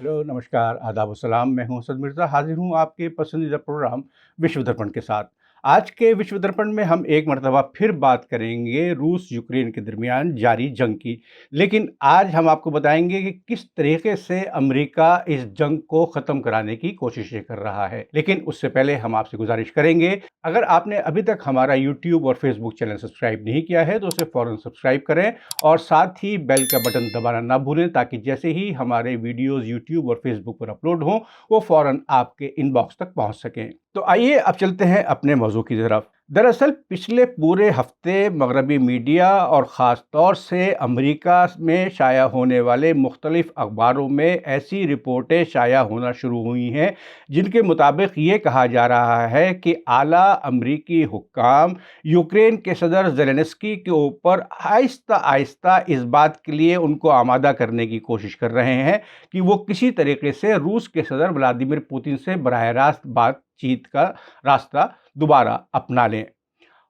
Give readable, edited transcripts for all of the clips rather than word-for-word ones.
Hello, नमस्कार, आदाब और सलाम। मैं हूं असद मिर्ज़ा, हाज़िर हूं आपके पसंदीदा प्रोग्राम विश्व दर्पण के साथ। आज के विश्व दर्पण में हम एक मर्तबा फिर बात करेंगे रूस यूक्रेन के दरमियान जारी जंग की। लेकिन आज हम आपको बताएंगे कि किस तरीके से अमेरिका इस जंग को ख़त्म कराने की कोशिशें कर रहा है। लेकिन उससे पहले हम आपसे गुजारिश करेंगे, अगर आपने अभी तक हमारा यूट्यूब और फेसबुक चैनल सब्सक्राइब नहीं किया है तो उसे फ़ौरन सब्सक्राइब करें और साथ ही बेल का बटन दबाना ना भूलें, ताकि जैसे ही हमारे वीडियोस यूट्यूब और फेसबुक पर अपलोड हों वो फ़ौरन आपके इनबॉक्स तक पहुंच सकें। तो आइए अब चलते हैं अपने मौजू की तरफ। दरअसल पिछले पूरे हफ्ते मगरबी मीडिया और ख़ास तौर से अमेरिका में शाया होने वाले मुख्तलिफ अखबारों में ऐसी रिपोर्टें शाया होना शुरू हुई हैं जिनके मुताबिक ये कहा जा रहा है कि आला अमरीकी हुक्काम यूक्रेन के सदर ज़ेलेंस्की के ऊपर आहिस्ता आहिस्ता इस बात के लिए उनको आमादा करने की कोशिश कर रहे हैं कि वो किसी तरीके से रूस के सदर व्लादिमीर पुतिन से बराह रास्त बातचीत का रास्ता दोबारा अपना लें।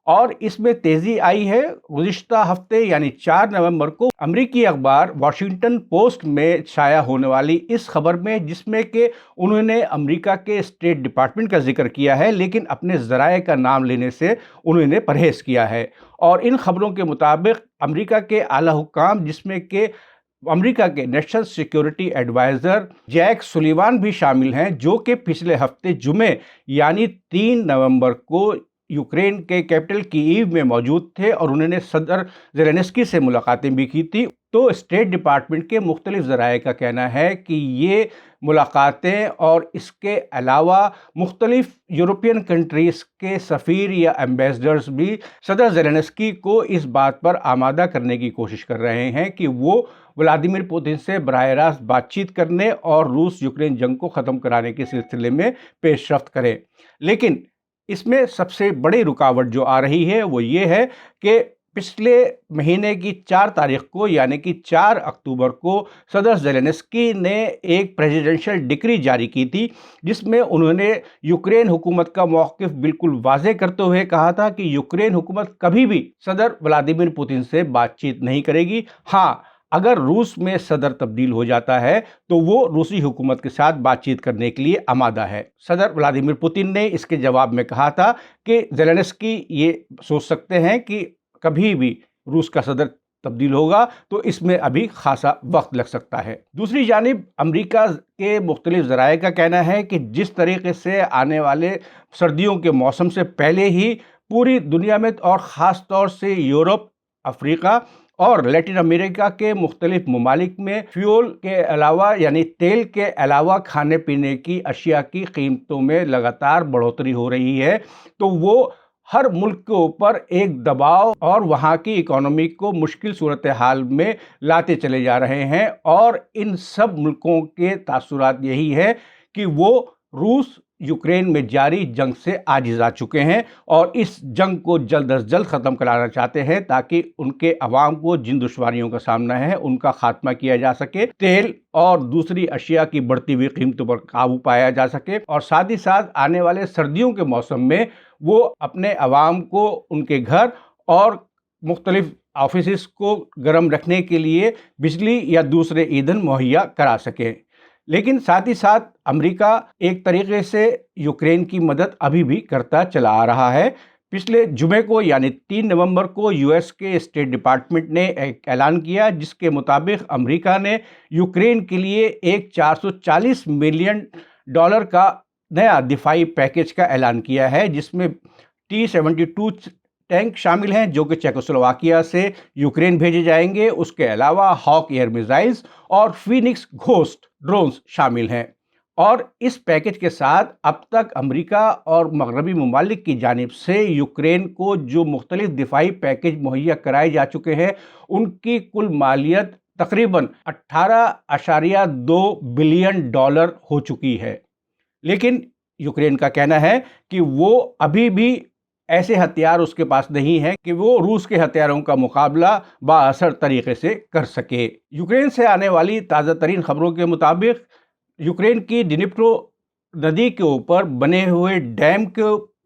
और इसमें तेज़ी आई है गुज़िश्ता हफ्ते यानी 4 नवंबर को अमरीकी अखबार वॉशिंगटन पोस्ट में शाया होने वाली इस खबर में, जिसमें कि उन्होंने अमेरिका के स्टेट डिपार्टमेंट का जिक्र किया है लेकिन अपने ज़राए का नाम लेने से उन्होंने परहेज़ किया है। और इन खबरों के मुताबिक अमेरिका के आला हुक्काम, जिसमें कि अमेरिका के national security adviser Jack Sullivan भी शामिल हैं, जो कि पिछले हफ्ते जुमे यानी 3 नवंबर को यूक्रेन के कैपिटल कीव में मौजूद थे और उन्होंने सदर ज़ेलेंस्की से मुलाकातें भी की थी। तो स्टेट डिपार्टमेंट के मुख्तलिफ ज़राए का कहना है कि ये मुलाकातें और इसके अलावा मुख्तलिफ यूरोपियन कंट्रीज़ के सफ़ीर या एम्बेसडर्स भी सदर ज़ेलेंस्की को इस बात पर आमादा करने की कोशिश कर रहे हैं कि वो व्लादिमीर पुतिन से बराह रास्त बातचीत करने और रूस यूक्रेन जंग को ख़त्म कराने के सिलसिले में पेशरफ्त करें। लेकिन इसमें सबसे बड़ी रुकावट जो आ रही है वो ये है कि पिछले महीने की 4 तारीख को यानी कि 4 अक्टूबर को सदर ज़ेलेंस्की ने एक प्रेसिडेंशियल डिक्री जारी की थी, जिसमें उन्होंने यूक्रेन हुकूमत का मौक़िफ़ बिल्कुल वाज़ेह करते हुए कहा था कि यूक्रेन हुकूमत कभी भी सदर व्लादिमीर पुतिन से बातचीत नहीं करेगी। हाँ, अगर रूस में सदर तब्दील हो जाता है तो वो रूसी हुकूमत के साथ बातचीत करने के लिए आमादा है। सदर व्लादिमीर पुतिन ने इसके जवाब में कहा था कि ज़ेलेंस्की ये सोच सकते हैं कि कभी भी रूस का सदर तब्दील होगा तो इसमें अभी खासा वक्त लग सकता है। दूसरी जानिब अमेरिका के मुख्तलिफ ज़राए का कहना है कि जिस तरीके से आने वाले सर्दियों के मौसम से पहले ही पूरी दुनिया में और ख़ास तौर से यूरोप, अफ्रीका और लैटिन अमेरिका के मुख्तलिफ ममालिक में फ्यूल के अलावा यानी तेल के अलावा खाने पीने की अशिया की कीमतों में लगातार बढ़ोतरी हो रही है, तो वो हर मुल्क के ऊपर एक दबाव और वहाँ की इकोनॉमी को मुश्किल सूरत हाल में लाते चले जा रहे हैं। और इन सब मुल्कों के तासुरात यही है कि वो रूस यूक्रेन में जारी जंग से आजिज़ आ चुके हैं और इस जंग को जल्द अज जल्द ख़त्म कराना चाहते हैं ताकि उनके अवाम को जिन दुश्वारियों का सामना है उनका खात्मा किया जा सके, तेल और दूसरी अशिया की बढ़ती हुई कीमतों पर काबू पाया जा सके और साथ ही साथ आने वाले सर्दियों के मौसम में वो अपने अवाम को उनके घर और मुख्तलिफ ऑफिस को गर्म रखने के लिए बिजली या दूसरे ईंधन मुहैया करा सकें। लेकिन साथ ही साथ अमेरिका एक तरीके से यूक्रेन की मदद अभी भी करता चला आ रहा है। पिछले जुमे को यानी 3 नवंबर को यूएस के स्टेट डिपार्टमेंट ने एक ऐलान किया जिसके मुताबिक अमेरिका ने यूक्रेन के लिए एक $440 मिलियन का नया दिफाई पैकेज का ऐलान किया है, जिसमें T-72 टैंक शामिल हैं जो कि चेकोस्लोवाकिया से यूक्रेन भेजे जाएंगे। उसके अलावा हॉक एयर मिसाइल्स और फीनिक्स घोस्ट ड्रोन्स शामिल हैं। और इस पैकेज के साथ अब तक अमेरिका और मगरबी ममालिक की जानिब से यूक्रेन को जो मुख्तलिफ दिफाई पैकेज मुहैया कराए जा चुके हैं उनकी कुल मालियत तकरीबन $18.2 बिलियन हो चुकी है। लेकिन यूक्रेन का कहना है कि वो अभी भी ऐसे हथियार उसके पास नहीं है कि वो रूस के हथियारों का मुकाबला बाअसर तरीके से कर सके। यूक्रेन से आने वाली ताज़ा तरीन खबरों के मुताबिक यूक्रेन की डिनिप्रो नदी के ऊपर बने हुए डैम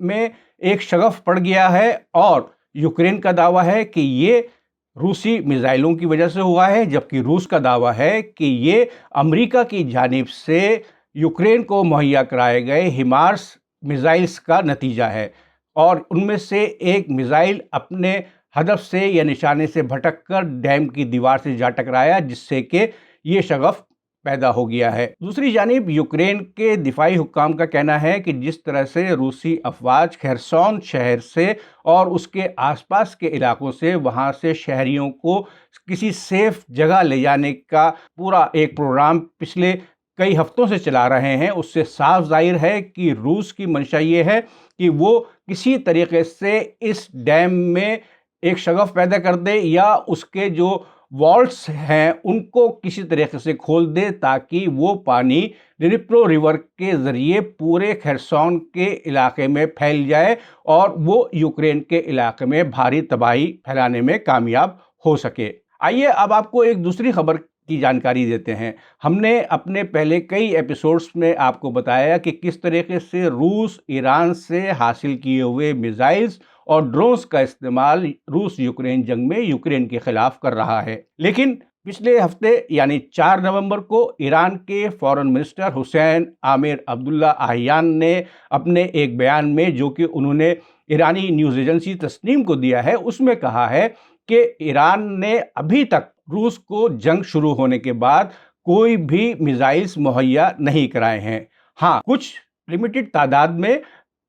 में एक शगफ पड़ गया है और यूक्रेन का दावा है कि ये रूसी मिसाइलों की वजह से हुआ है, जबकि रूस का दावा है कि ये अमेरिका की जानिब से यूक्रेन को मुहैया कराए गए हिमार्स मिसाइल्स का नतीजा है। और उनमें से एक मिसाइल अपने हदफ से या निशाने से भटककर डैम की दीवार से जा टकराया, जिससे कि ये शगफ पैदा हो गया है। दूसरी जानिब यूक्रेन के दिफाई हुक्काम का कहना है कि जिस तरह से रूसी अफवाज खेरसौन शहर से और उसके आसपास के इलाकों से वहां से शहरियों को किसी सेफ जगह ले जाने का पूरा एक प्रोग्राम पिछले कई हफ्तों से चला रहे हैं, उससे साफ जाहिर है कि रूस की मंशा ये है कि वो किसी तरीके से इस डैम में एक शगफ पैदा कर दे या उसके जो वॉल्स हैं उनको किसी तरीके से खोल दे, ताकि वो पानी डिनिप्रो रिवर के ज़रिए पूरे खेरसौन के इलाके में फैल जाए और वो यूक्रेन के इलाके में भारी तबाही फैलाने में कामयाब हो सके। आइए अब आपको एक दूसरी खबर की जानकारी देते हैं। हमने अपने पहले कई एपिसोड्स में आपको बताया कि किस तरीके से रूस ईरान से हासिल किए हुए मिसाइल्स और ड्रोन्स का इस्तेमाल रूस यूक्रेन जंग में यूक्रेन के खिलाफ कर रहा है। लेकिन पिछले हफ्ते यानी 4 नवंबर को ईरान के फॉरेन मिनिस्टर हुसैन आमिर अब्दुल्ला आहियान ने अपने एक बयान में, जो कि उन्होंने ईरानी न्यूज़ एजेंसी तस्नीम को दिया है, उसमें कहा है कि ईरान ने अभी तक रूस को जंग शुरू होने के बाद कोई भी मिसाइल्स मुहैया नहीं कराए हैं। हाँ, कुछ लिमिटेड तादाद में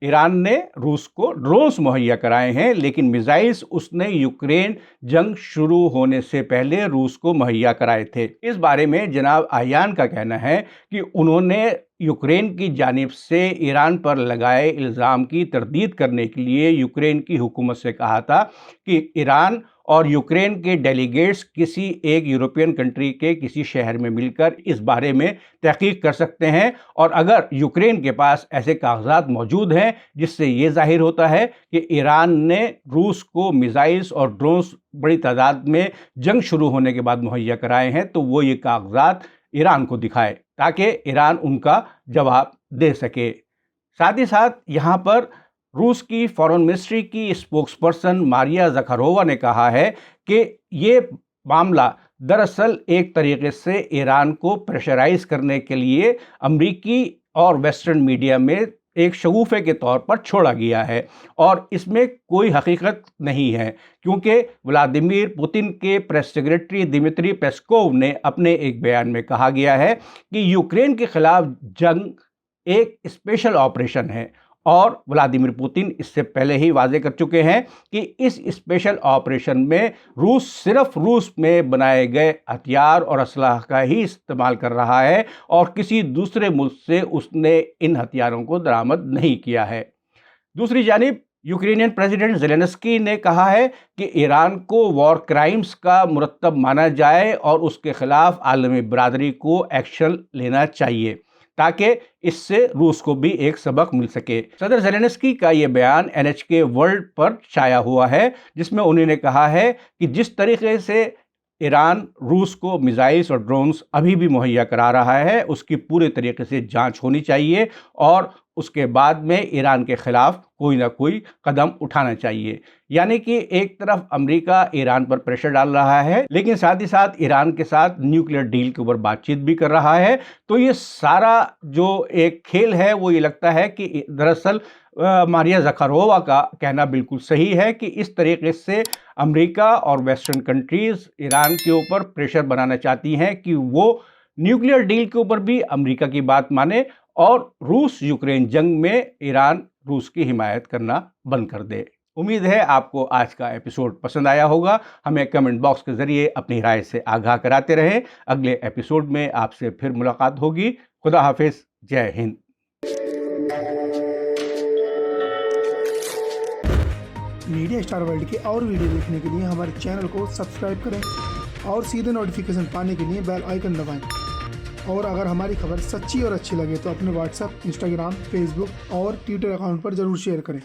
ईरान ने रूस को ड्रोन्स मुहैया कराए हैं, लेकिन मिसाइल्स उसने यूक्रेन जंग शुरू होने से पहले रूस को मुहैया कराए थे। इस बारे में जनाब आहियान का कहना है कि उन्होंने यूक्रेन की जानिब से ईरान पर लगाए इल्ज़ाम की तरदीद करने के लिए यूक्रेन की हुकूमत से कहा था कि ईरान और यूक्रेन के डेलीगेट्स किसी एक यूरोपियन कंट्री के किसी शहर में मिलकर इस बारे में तहकीक कर सकते हैं, और अगर यूक्रेन के पास ऐसे कागजात मौजूद हैं जिससे ये जाहिर होता है कि ईरान ने रूस को मिसाइल्स और ड्रोन्स बड़ी तादाद में जंग शुरू होने के बाद मुहैया कराए हैं, तो वो ये कागजात ईरान को दिखाए ताकि ईरान उनका जवाब दे सके। साथ ही साथ यहाँ पर रूस की फॉरेन मिनिस्ट्री की स्पोक्सपर्सन मारिया ज़खारोवा ने कहा है कि ये मामला दरअसल एक तरीके से ईरान को प्रेशराइज करने के लिए अमरीकी और वेस्टर्न मीडिया में एक शगुफे के तौर पर छोड़ा गया है, और इसमें कोई हकीकत नहीं है, क्योंकि व्लादिमीर पुतिन के प्रेस सेक्रेटरी दिमित्री पेस्कोव ने अपने एक बयान में कहा गया है कि यूक्रेन के खिलाफ जंग एक स्पेशल ऑपरेशन है, और व्लादिमीर पुतिन इससे पहले ही वाजे कर चुके हैं कि इस स्पेशल ऑपरेशन में रूस सिर्फ रूस में बनाए गए हथियार और असलाह का ही इस्तेमाल कर रहा है और किसी दूसरे मुल्क से उसने इन हथियारों को दरामद नहीं किया है। दूसरी जानिब यूक्रेनियन प्रेसिडेंट ज़ेलेंस्की ने कहा है कि ईरान को वॉर क्राइम्स का मुरत्तब माना जाए और उसके खिलाफ आलमी बरादरी को एक्शन लेना चाहिए, ताकि इससे रूस को भी एक सबक मिल सके। सदर ज़ेलेंस्की का ये बयान NHK वर्ल्ड पर छाया हुआ है, जिसमें उन्होंने कहा है कि जिस तरीके से ईरान रूस को मिसाइल्स और ड्रोन्स अभी भी मुहैया करा रहा है, उसकी पूरे तरीके से जांच होनी चाहिए और उसके बाद में ईरान के खिलाफ कोई ना कोई कदम उठाना चाहिए। यानी कि एक तरफ अमेरिका ईरान पर प्रेशर डाल रहा है, लेकिन साथ ही साथ ईरान के साथ न्यूक्लियर डील के ऊपर बातचीत भी कर रहा है। तो ये सारा जो एक खेल है वो ये लगता है कि दरअसल मारिया ज़खारोवा का कहना बिल्कुल सही है कि इस तरीके से अमेरिका और वेस्टर्न कंट्रीज़ ईरान के ऊपर प्रेशर बनाना चाहती हैं कि वो न्यूक्लियर डील के ऊपर भी अमेरिका की बात माने और रूस यूक्रेन जंग में ईरान रूस की हिमायत करना बंद कर दे। उम्मीद है आपको आज का एपिसोड पसंद आया होगा। हमें कमेंट बॉक्स के ज़रिए अपनी राय से आगाह कराते रहें। अगले एपिसोड में आपसे फिर मुलाकात होगी। खुदा हाफिज़। जय हिंद। मीडिया स्टार वर्ल्ड के और वीडियो देखने के लिए हमारे चैनल को सब्सक्राइब करें और सीधे नोटिफिकेशन पाने के लिए बेल आइकन दबाएं। और अगर हमारी खबर सच्ची और अच्छी लगे तो अपने व्हाट्सएप, इंस्टाग्राम, फेसबुक और ट्विटर अकाउंट पर ज़रूर शेयर करें।